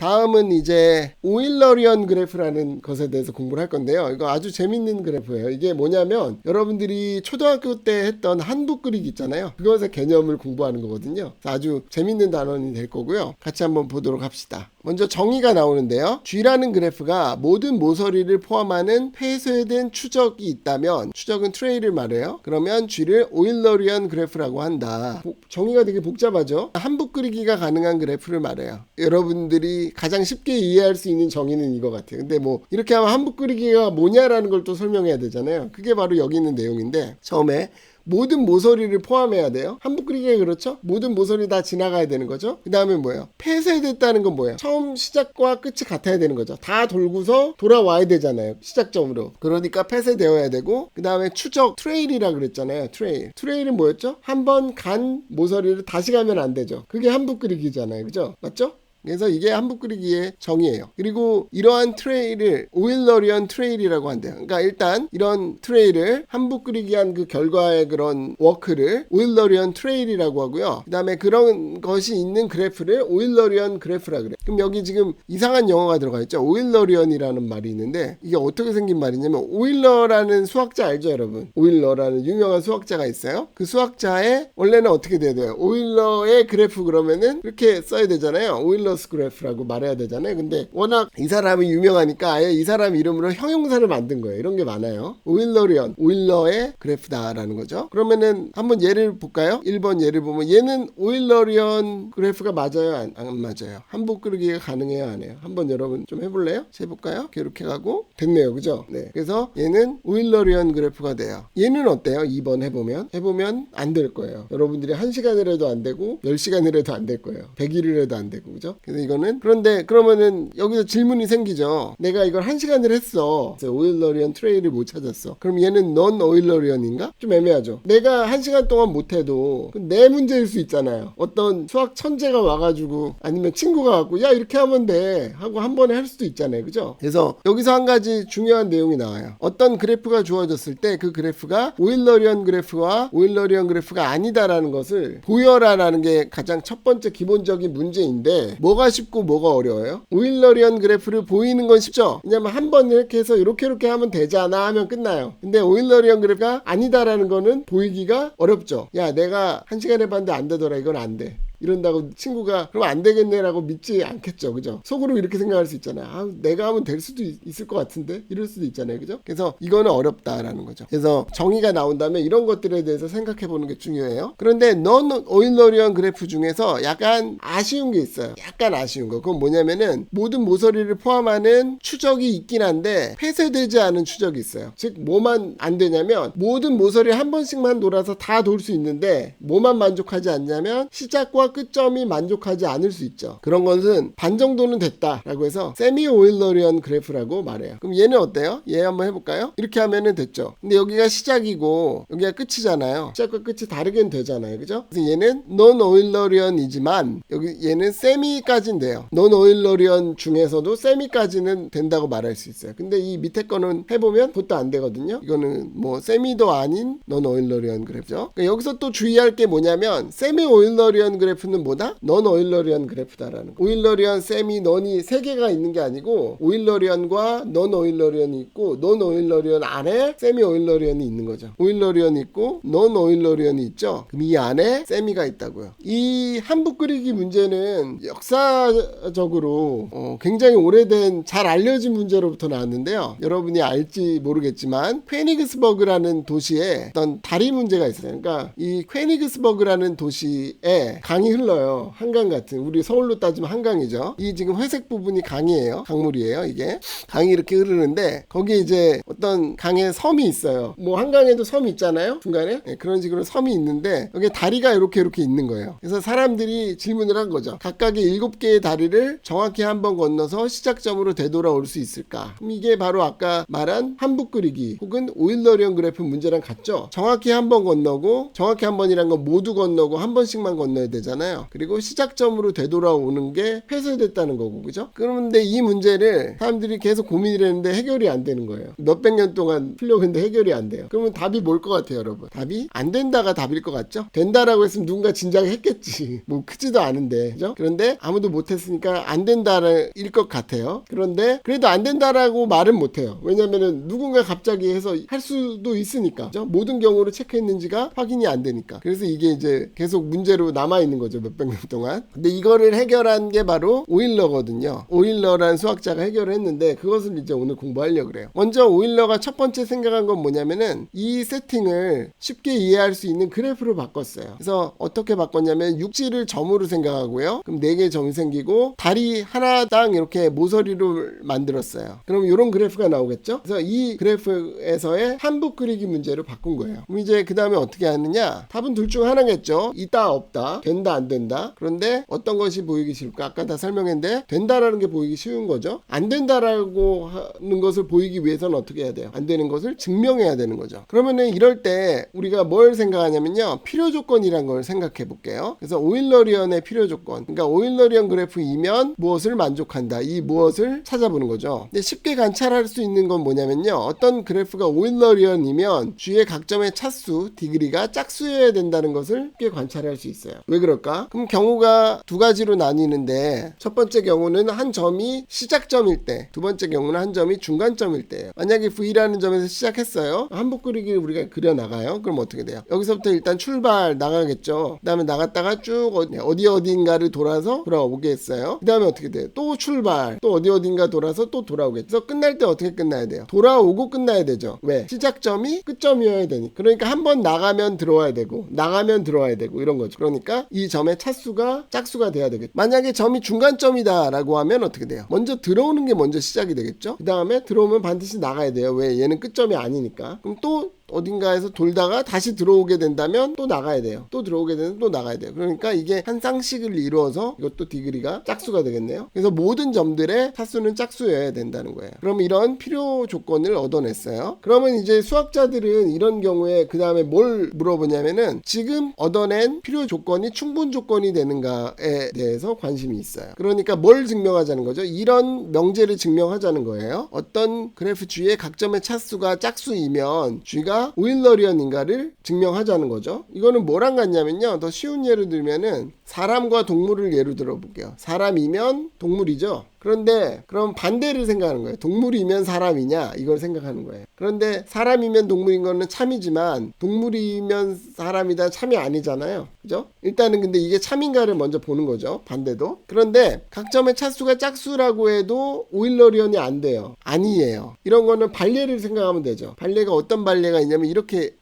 다음은 이제 오일러리언 그래프라는 것에 대해서 공부를 할 건데요. 이거 아주 재밌는 그래프예요. 이게 뭐냐면 여러분들이 초등학교 때 했던 한북 그리기 있잖아요. 그것의 개념을 공부하는 거거든요. 아주 재밌는 단원이 될 거고요. 같이 한번 보도록 합시다. 먼저 정의가 나오는데요. G라는 그래프가 모든 모서리를 포함하는 폐쇄된 추적이 있다면, 추적은 트레이를 말해요. 그러면 G를 오일러리언 그래프라고 한다. 정의가 되게 복잡하죠. 한북 그리기가 가능한 그래프를 말해요. 여러분들이 가장 쉽게 이해할 수 있는 정의는 이거 같아요. 근데 뭐 이렇게 하면 한북 그리기가 뭐냐라는 걸 또 설명해야 되잖아요. 그게 바로 여기 있는 내용인데, 처음에 모든 모서리를 포함해야 돼요. 한북 그리기가 그렇죠? 모든 모서리 다 지나가야 되는 거죠. 그 다음에 뭐예요? 폐쇄됐다는 건 뭐예요? 처음 시작과 끝이 같아야 되는 거죠. 다 돌고서 돌아와야 되잖아요. 시작점으로. 그러니까 폐쇄되어야 되고, 그 다음에 추적, 트레일이라 그랬잖아요. 트레일은 뭐였죠? 한 번 간 모서리를 다시 가면 안 되죠. 그게 한북 그리기잖아요. 그죠? 맞죠? 그래서 이게 한북 그리기의 정의예요. 그리고 이러한 트레일을 오일러리언 트레일이라고 한대요. 그러니까 일단 이런 트레일을 한북 그리기한 그 결과의 그런 워크를 오일러리언 트레일이라고 하고요. 그 다음에 그런 것이 있는 그래프를 오일러리언 그래프라 그래요. 그럼 여기 지금 이상한 영어가 들어가 있죠. 오일러리언이라는 말이 있는데 이게 어떻게 생긴 말이냐면, 오일러라는 수학자 알죠, 여러분? 오일러라는 유명한 수학자가 있어요. 그 수학자의 원래는 어떻게 돼야 돼요? 오일러의 그래프 그러면은 이렇게 써야 되잖아요. 오일러 그래프라고 말해야 되잖아요. 근데 워낙 이 사람이 유명하니까 아예 이 사람 이름으로 형용사를 만든 거예요. 이런 게 많아요. 오일러리언, 오일러의 그래프다라는 거죠. 그러면은 한번 예를 볼까요? 1번 예를 보면 얘는 오일러리언 그래프가 맞아요? 안 맞아요? 한북 그리기가 가능해요? 안 해요? 한번 여러분 좀 해볼래요? 해볼까요? 이렇게 가고 됐네요. 그죠? 네. 그래서 얘는 오일러리언 그래프가 돼요. 얘는 어때요? 2번 해보면 안 될 거예요. 여러분들이 1시간을 해도 안 되고 10시간을 해도 안 될 거예요. 100일을 해도 안 되고. 그죠? 그래서 이거는, 그런데 그러면은 여기서 질문이 생기죠. 내가 이걸 1시간을 했어. 오일러리언 트레일을 못 찾았어. 그럼 얘는 넌 오일러리언인가? 좀 애매하죠. 내가 1시간 동안 못해도 내 문제일 수 있잖아요. 어떤 수학 천재가 와가지고, 아니면 친구가 와갖고 야 이렇게 하면 돼 하고 한 번에 할 수도 있잖아요. 그죠? 그래서 여기서 한 가지 중요한 내용이 나와요. 어떤 그래프가 주어졌을 때 그 그래프가 오일러리언 그래프와 오일러리언 그래프가 아니다라는 것을 보여라라는 게 가장 첫 번째 기본적인 문제인데, 뭐가 쉽고 뭐가 어려워요? 오일러리언 그래프를 보이는 건 쉽죠? 왜냐면 한 번 이렇게 해서 이렇게 하면 되잖아 하면 끝나요. 근데 오일러리언 그래프가 아니다라는 거는 보이기가 어렵죠. 야, 내가 1시간 해봤는데 안 되더라. 이건 안 돼. 이런다고 친구가 그럼 안 되겠네라고 믿지 않겠죠. 그죠? 속으로 이렇게 생각할 수 있잖아요. 아, 내가 하면 될 수도 있을 것 같은데 이럴 수도 있잖아요. 그죠? 그래서 이거는 어렵다라는 거죠. 그래서 정의가 나온다면 이런 것들에 대해서 생각해 보는 게 중요해요. 그런데 넌 오일러리언 그래프 중에서 약간 아쉬운 게 있어요. 약간 아쉬운 거. 그건 뭐냐면은 모든 모서리를 포함하는 추적이 있긴 한데 폐쇄되지 않은 추적이 있어요. 즉 뭐만 안 되냐면, 모든 모서리 한 번씩만 돌아서 다 돌 수 있는데 뭐만 만족하지 않냐면 시작과 끝점이 만족하지 않을 수 있죠. 그런 것은 반 정도는 됐다라고 해서 세미 오일러리언 그래프라고 말해요. 그럼 얘는 어때요? 얘 한번 해볼까요? 이렇게 하면은 됐죠. 근데 여기가 시작이고 여기가 끝이잖아요. 시작과 끝이 다르게는 되잖아요. 그죠? 그래서 얘는 non 오일러리언이지만 여기 얘는 세미까지는 돼요. non 오일러리언 중에서도 세미까지는 된다고 말할 수 있어요. 근데 이 밑에 거는 해보면 그것도 안 되거든요. 이거는 뭐 세미도 아닌 non 오일러리언 그래프죠. 그러니까 여기서 또 주의할 게 뭐냐면, 세미 오일러리언 그래프는 뭐다? 넌 오일러리언 그래프다라는 거. 오일러리언, 세미, 넌이 세 개가 있는 게 아니고 오일러리언과 넌 오일러리언이 있고, 넌 오일러리언 안에 세미 오일러리언이 있는 거죠. 오일러리언이 있고 넌 오일러리언이 있죠. 그럼 이 안에 세미가 있다고요. 이 한북 그리기 문제는 역사적으로 굉장히 오래된 잘 알려진 문제로부터 나왔는데요. 여러분이 알지 모르겠지만 퀘니그스버그라는 도시에 어떤 다리 문제가 있어요. 그러니까 이 퀘니그스버그라는 도시에 강이 흘러요. 한강 같은, 우리 서울로 따지면 한강이죠. 이 지금 회색 부분이 강이에요. 강물이에요. 이게 강이 이렇게 흐르는데 거기에 이제 어떤 강에 섬이 있어요. 뭐 한강에도 섬이 있잖아요. 중간에. 네, 그런 식으로 섬이 있는데 여기에 다리가 이렇게 있는 거예요. 그래서 사람들이 질문을 한 거죠. 각각의 7개의 다리를 정확히 한 번 건너서 시작점으로 되돌아올 수 있을까? 그럼 이게 바로 아까 말한 한북 그리기 혹은 오일러리언 그래프 문제랑 같죠. 정확히 한 번 건너고, 정확히 한 번이란 건 모두 건너고 한 번씩만 건너야 되잖아요. 거잖아요. 그리고 시작점으로 되돌아오는 게 폐쇄됐다는 거고, 그죠? 그런데 이 문제를 사람들이 계속 고민을 했는데 해결이 안 되는 거예요. 몇백 년 동안 풀려오는데 해결이 안 돼요. 그러면 답이 뭘 것 같아요, 여러분? 답이 안 된다가 답일 것 같죠? 된다라고 했으면 누군가 진작에 했겠지. 뭐 크지도 않은데, 그죠? 그런데 아무도 못했으니까 안 된다일 것 같아요. 그런데 그래도 안 된다라고 말은 못해요. 왜냐면은 누군가 갑자기 해서 할 수도 있으니까, 그죠? 모든 경우로 체크했는지가 확인이 안 되니까. 그래서 이게 이제 계속 문제로 남아있는 거죠, 몇백 년 동안. 근데 이거를 해결한 게 바로 오일러거든요. 오일러라는 수학자가 해결을 했는데 그것을 이제 오늘 공부하려고 그래요. 먼저 오일러가 첫 번째 생각한 건 뭐냐면은 이 세팅을 쉽게 이해할 수 있는 그래프로 바꿨어요. 그래서 어떻게 바꿨냐면 육지를 점으로 생각하고요. 그럼 4개의 점이 생기고 다리 하나당 이렇게 모서리로 만들었어요. 그럼 이런 그래프가 나오겠죠? 그래서 이 그래프에서의 한붓 그리기 문제로 바꾼 거예요. 그럼 이제 그 다음에 어떻게 하느냐? 답은 둘 중 하나겠죠. 있다 없다, 된다 안 된다. 그런데 어떤 것이 보이기 싫을까? 아까 다 설명했는데 된다라는 게 보이기 쉬운 거죠. 안 된다라고 하는 것을 보이기 위해서는 어떻게 해야 돼요? 안 되는 것을 증명해야 되는 거죠. 그러면은 이럴 때 우리가 뭘 생각하냐면요, 필요 조건이란 걸 생각해 볼게요. 그래서 오일러리언의 필요 조건, 그러니까 오일러리언 그래프이면 무엇을 만족한다, 이 무엇을 찾아보는 거죠. 근데 쉽게 관찰할 수 있는 건 뭐냐면요, 어떤 그래프가 오일러리언이면 주의 각점의 차수 디그리가 짝수여야 된다는 것을 쉽게 관찰할 수 있어요. 왜 그럴까? 그럼 경우가 두 가지로 나뉘는데, 첫 번째 경우는 한 점이 시작점일 때, 두 번째 경우는 한 점이 중간점일 때예요. 만약에 V라는 점에서 시작했어요. 한붓 그리기를 우리가 그려 나가요. 그럼 어떻게 돼요? 여기서부터 일단 출발 나가겠죠. 그 다음에 나갔다가 쭉 어딘가를 돌아서 돌아오겠어요. 그 다음에 어떻게 돼요? 또 출발, 또 어딘가 돌아서 또 돌아오겠죠. 그래서 끝날 때 어떻게 끝나야 돼요? 돌아오고 끝나야 되죠. 왜? 시작점이 끝점이어야 되니까. 그러니까 한 번 나가면 들어와야 되고, 나가면 들어와야 되고, 이런 거죠. 그러니까 이 점의 차수가 짝수가 돼야 되겠죠. 만약에 점이 중간점이다 라고 하면 어떻게 돼요? 먼저 들어오는 게 먼저 시작이 되겠죠. 그 다음에 들어오면 반드시 나가야 돼요. 왜? 얘는 끝점이 아니니까. 그럼 또 어딘가에서 돌다가 다시 들어오게 된다면 또 나가야 돼요. 또 들어오게 되면 또 나가야 돼요. 그러니까 이게 한 쌍씩을 이루어서 이것도 디그리가 짝수가 되겠네요. 그래서 모든 점들의 차수는 짝수여야 된다는 거예요. 그럼 이런 필요 조건을 얻어냈어요. 그러면 이제 수학자들은 이런 경우에 그 다음에 뭘 물어보냐면은 지금 얻어낸 필요 조건이 충분 조건이 되는가에 대해서 관심이 있어요. 그러니까 뭘 증명하자는 거죠? 이런 명제를 증명하자는 거예요. 어떤 그래프 G의 각점의 차수가 짝수이면 G가 오일러리언인가를 증명하자는 거죠. 이거는 뭐랑 같냐면요, 더 쉬운 예를 들면은 사람과 동물을 예로 들어볼게요. 사람이면 동물이죠. 그런데 그럼 반대를 생각하는 거예요. 동물이면 사람이냐, 이걸 생각하는 거예요. 그런데 사람이면 동물인 거는 참이지만 동물이면 사람이다 참이 아니잖아요. 그죠? 일단은 근데 이게 참인가를 먼저 보는 거죠. 반대도. 그런데 각점의 차수가 짝수라고 해도 오일러리언이 안 돼요. 아니에요. 이런 거는 발례를 생각하면 되죠. 발례가 어떤 발례가 있냐면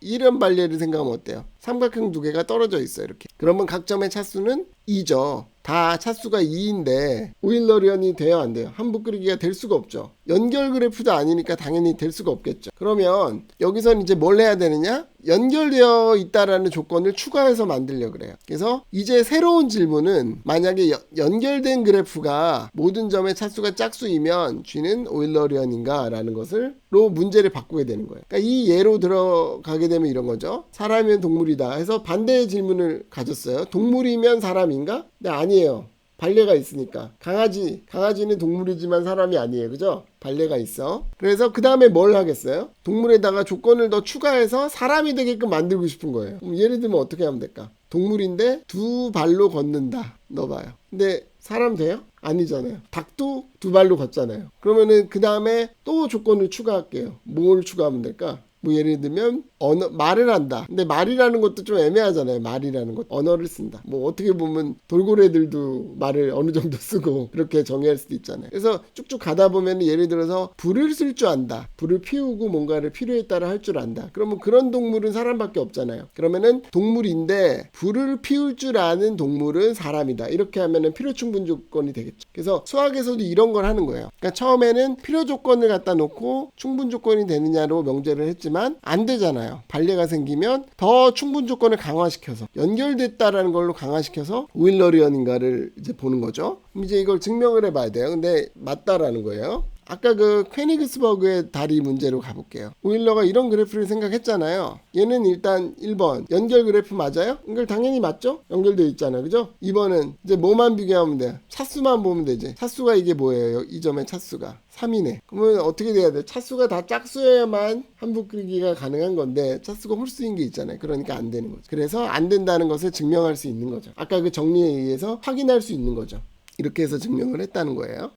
이런 발례를 생각하면 어때요? 삼각형 두 개가 떨어져 있어요. 이렇게. 그러면 각점의 차수는 2죠. 다 차수가 2인데 오일러리언이 돼요, 안 돼요? 한붓 그리기가 될 수가 없죠. 연결 그래프도 아니니까 당연히 될 수가 없겠죠. 그러면 여기서는 이제 뭘 해야 되느냐? 연결되어 있다라는 조건을 추가해서 만들려고 그래요. 그래서 이제 새로운 질문은, 만약에 연결된 그래프가 모든 점의 차수가 짝수이면 G는 오일러리언인가 라는 것을로 문제를 바꾸게 되는 거예요. 그러니까 이 예로 들어가게 되면 이런 거죠. 사람이면 동물이다 해서 반대의 질문을 가졌어요. 동물이면 사람인가? 네, 아니에요. 발레가 있으니까. 강아지는 동물이지만 사람이 아니에요. 그죠? 발레가 있어. 그래서 그 다음에 뭘 하겠어요? 동물에다가 조건을 더 추가해서 사람이 되게끔 만들고 싶은 거예요. 그럼 예를 들면 어떻게 하면 될까? 동물인데 두 발로 걷는다. 넣어봐요. 근데 사람 돼요? 아니잖아요. 닭도 두 발로 걷잖아요. 그러면은 그 다음에 또 조건을 추가할게요. 뭘 추가하면 될까? 뭐 예를 들면 말을 한다. 근데 말이라는 것도 좀 애매하잖아요. 말이라는 것. 언어를 쓴다. 뭐 어떻게 보면 돌고래들도 말을 어느 정도 쓰고 그렇게 정의할 수도 있잖아요. 그래서 쭉쭉 가다 보면 예를 들어서 불을 쓸 줄 안다. 불을 피우고 뭔가를 필요에 따라 할 줄 안다. 그러면 그런 동물은 사람밖에 없잖아요. 그러면은 동물인데 불을 피울 줄 아는 동물은 사람이다. 이렇게 하면은 필요 충분 조건이 되겠죠. 그래서 수학에서도 이런 걸 하는 거예요. 그러니까 처음에는 필요 조건을 갖다 놓고 충분 조건이 되느냐로 명제를 했지만 안 되잖아요. 발레가 생기면 더 충분 조건을 강화시켜서 연결됐다라는 걸로 강화시켜서 오일러리언인가를 이제 보는 거죠. 그럼 이제 이걸 증명을 해봐야 돼요. 근데 맞다라는 거예요. 아까 그 퀘니그스버그의 다리 문제로 가볼게요. 오일러가 이런 그래프를 생각했잖아요. 얘는 일단 1번 연결 그래프 맞아요? 연결 당연히 맞죠? 연결되어 있잖아요. 그죠? 2번은 이제 뭐만 비교하면 돼요? 차수만 보면 되지. 차수가 이게 뭐예요? 이 점의 차수가 3이네. 그러면 어떻게 돼야 돼? 차수가 다 짝수여야만 한붓 끓이기가 가능한 건데 차수가 홀수인 게 있잖아요. 그러니까 안 되는 거죠. 그래서 안 된다는 것을 증명할 수 있는 거죠. 아까 그 정리에 의해서 확인할 수 있는 거죠. 이렇게 해서 증명을 했다는 거예요.